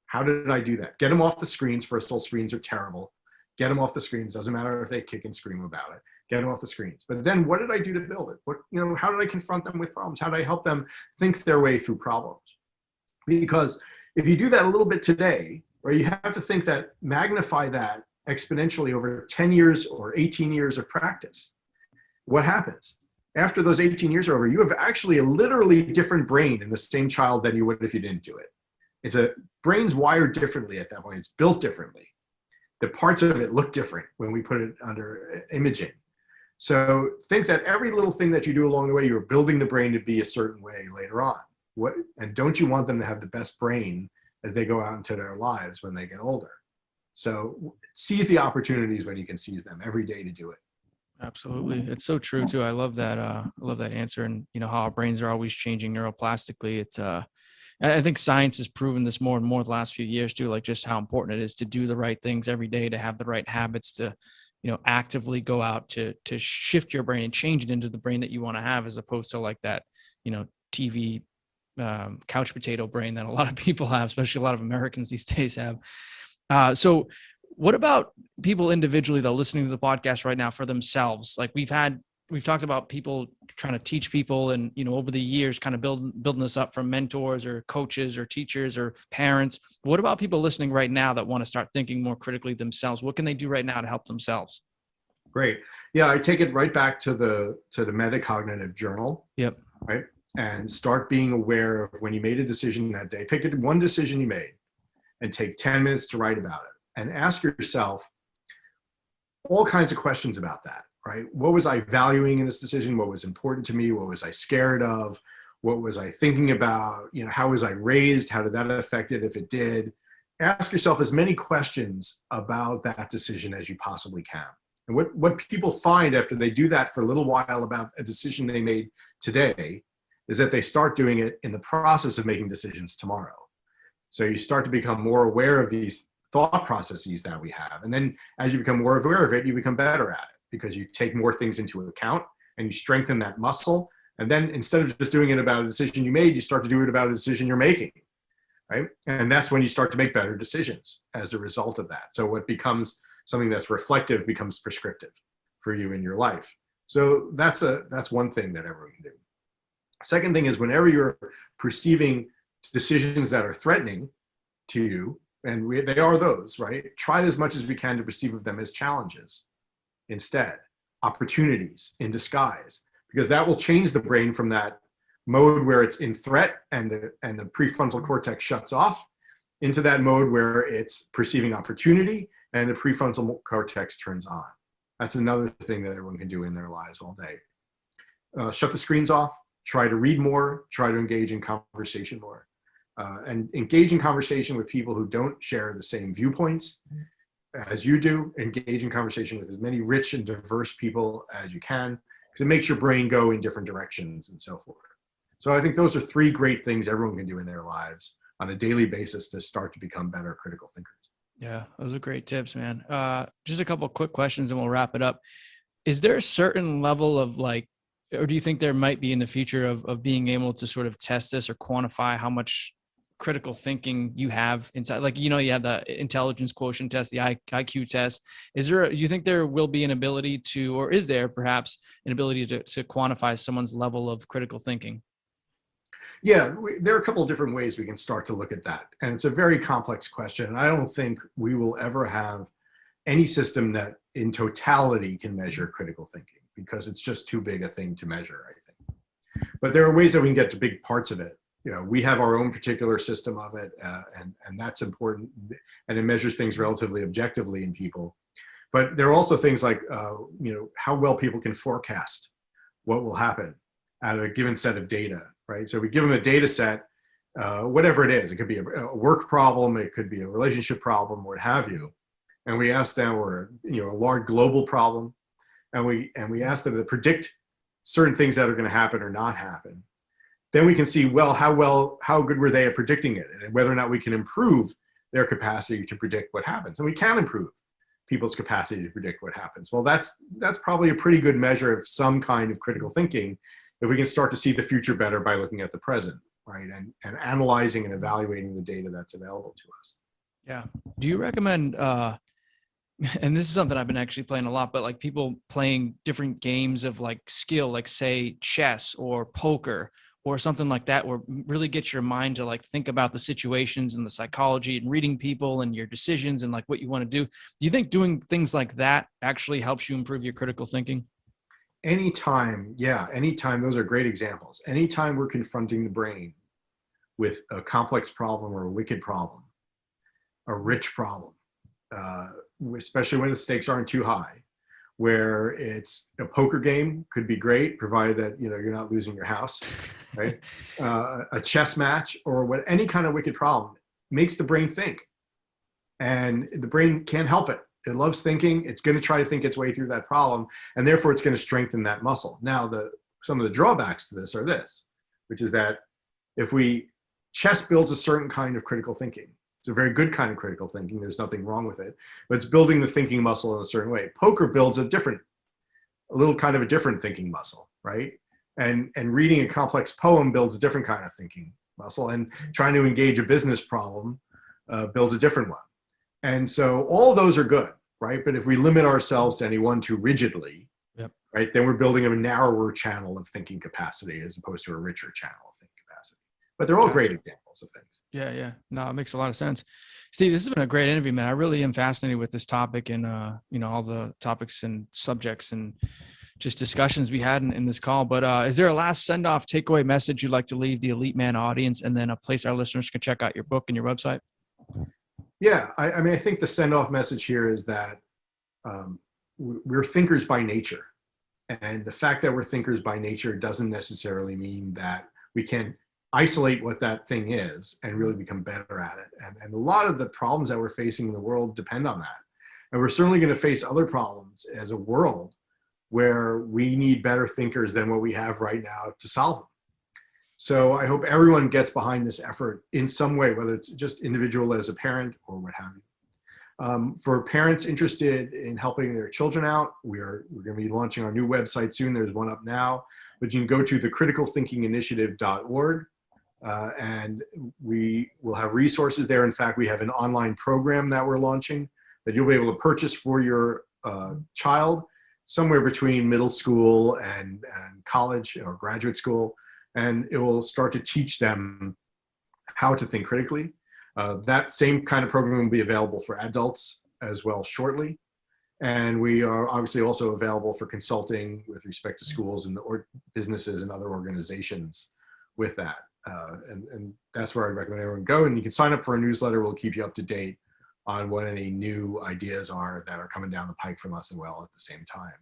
How did I do that? Get them off the screens. First of all, screens are terrible. Get them off the screens. Doesn't matter if they kick and scream about it. Get them off the screens. But then what did I do to build it? How did I confront them with problems? How did I help them think their way through problems? Because if you do that a little bit today, right, you have to think that, magnify that exponentially over 10 years or 18 years of practice. What happens? After those 18 years are over, you have actually a literally different brain in the same child than you would if you didn't do it. Brain's wired differently at that point. It's built differently. The parts of it look different when we put it under imaging. So think that every little thing that you do along the way, you're building the brain to be a certain way later on. And don't you want them to have the best brain as they go out into their lives when they get older? So seize the opportunities when you can seize them every day to do it. Absolutely. It's so true too. I love that answer. And how our brains are always changing neuroplastically. I think science has proven this more and more the last few years too, like just how important it is to do the right things every day, to have the right habits, to, actively go out to shift your brain and change it into the brain that you want to have, as opposed to like that, TV couch potato brain that a lot of people have, especially a lot of Americans these days have. So what about people individually that are listening to the podcast right now for themselves? Like we've talked about people trying to teach people and, over the years, kind of building this up from mentors or coaches or teachers or parents. What about people listening right now that want to start thinking more critically themselves? What can they do right now to help themselves? Great. Yeah, I take it right back to the metacognitive journal. Yep. Right. And start being aware of when you made a decision that day. Pick one decision you made and take 10 minutes to write about it and ask yourself all kinds of questions about that, right? What was I valuing in this decision? What was important to me? What was I scared of? What was I thinking about? How was I raised? How did that affect it if it did? Ask yourself as many questions about that decision as you possibly can. And what people find after they do that for a little while about a decision they made today is that they start doing it in the process of making decisions tomorrow. So you start to become more aware of these thought processes that we have. And then as you become more aware of it, you become better at it because you take more things into account and you strengthen that muscle. And then instead of just doing it about a decision you made, you start to do it about a decision you're making, right? And that's when you start to make better decisions as a result of that. So what becomes something that's reflective becomes prescriptive for you in your life. So that's one thing that everyone can do. Second thing is, whenever you're perceiving decisions that are threatening to you, and they are those, right? Try as much as we can to perceive them as challenges instead, opportunities in disguise, because that will change the brain from that mode where it's in threat and the prefrontal cortex shuts off, into that mode where it's perceiving opportunity and the prefrontal cortex turns on. That's another thing that everyone can do in their lives all day. Shut the screens off, try to read more, try to engage in conversation more. And engage in conversation with people who don't share the same viewpoints as you do. Engage in conversation with as many rich and diverse people as you can, because it makes your brain go in different directions and so forth. So I think those are three great things everyone can do in their lives on a daily basis to start to become better critical thinkers. Yeah, those are great tips, man. Just a couple of quick questions and we'll wrap it up. Is there a certain level of like, or do you think there might be in the future of being able to sort of test this or quantify how much critical thinking you have inside? Like, you have the intelligence quotient test, the IQ test. Do you think there will be an ability to, or is there perhaps an ability to quantify someone's level of critical thinking? Yeah, there are a couple of different ways we can start to look at that. And it's a very complex question. And I don't think we will ever have any system that in totality can measure critical thinking, because it's just too big a thing to measure, I think. But there are ways that we can get to big parts of it. We have our own particular system of it, and that's important. And it measures things relatively objectively in people. But there are also things like, how well people can forecast what will happen out of a given set of data, right? So we give them a data set, whatever it is. It could be a work problem, it could be a relationship problem, what have you. And we ask them, or a large global problem, and we ask them to predict certain things that are going to happen or not happen. Then we can see, how good were they at predicting it, and whether or not we can improve their capacity to predict what happens. And we can improve people's capacity to predict what happens. Well, that's probably a pretty good measure of some kind of critical thinking, if we can start to see the future better by looking at the present, right? And analyzing and evaluating the data that's available to us. Yeah. Do you recommend, and this is something I've been actually playing a lot, but like people playing different games of like skill, like say chess or poker or something like that, where really get your mind to like think about the situations and the psychology and reading people and your decisions and like what you want to do. Do you think doing things like that actually helps you improve your critical thinking? Anytime, those are great examples. Anytime we're confronting the brain with a complex problem or a wicked problem, a rich problem, especially when the stakes aren't too high, where it's a poker game could be great, provided that you're not losing your house, right? A chess match or any kind of wicked problem makes the brain think, and the brain can't help it. It loves thinking. It's going to try to think its way through that problem, and therefore it's going to strengthen that muscle. Now, some of the drawbacks to this are this, which is that chess builds a certain kind of critical thinking. It's a very good kind of critical thinking. There's nothing wrong with it, but it's building the thinking muscle in a certain way. Poker builds a little kind of a different thinking muscle, right? And reading a complex poem builds a different kind of thinking muscle, and trying to engage a business problem builds a different one. And so all of those are good, right? But if we limit ourselves to any one too rigidly, Yep. right, then we're building a narrower channel of thinking capacity as opposed to a richer channel of thinking capacity. But they're all great examples of things. Yeah. No, it makes a lot of sense. Steve, this has been a great interview, man. I really am fascinated with this topic and, all the topics and subjects and just discussions we had in this call. But is there a last send-off takeaway message you'd like to leave the Elite Man audience, and then a place our listeners can check out your book and your website? Yeah, I think the send-off message here is that we're thinkers by nature. And the fact that we're thinkers by nature doesn't necessarily mean that we can isolate what that thing is and really become better at it. And a lot of the problems that we're facing in the world depend on that. And we're certainly going to face other problems as a world where we need better thinkers than what we have right now to solve them. So I hope everyone gets behind this effort in some way, whether it's just individual as a parent or what have you. For parents interested in helping their children out, we're going to be launching our new website soon. There's one up now, but you can go to thecriticalthinkinginitiative.org, and we will have resources there. In fact, we have an online program that we're launching that you'll be able to purchase for your child somewhere between middle school and college or graduate school. And it will start to teach them how to think critically. That same kind of program will be available for adults as well shortly. And we are obviously also available for consulting with respect to schools and businesses and other organizations with that. And that's where I'd recommend everyone go. And you can sign up for a newsletter. We'll keep you up to date on what any new ideas are that are coming down the pike from us and well at the same time.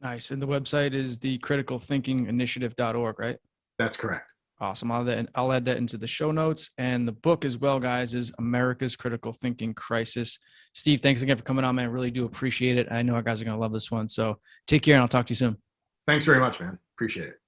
Nice. And the website is the criticalthinkinginitiative.org, right? That's correct. Awesome. I'll add that into the show notes. And the book as well, guys, is America's Critical Thinking Crisis. Steve, thanks again for coming on, man. I really do appreciate it. I know our guys are going to love this one. So take care, and I'll talk to you soon. Thanks very much, man. Appreciate it.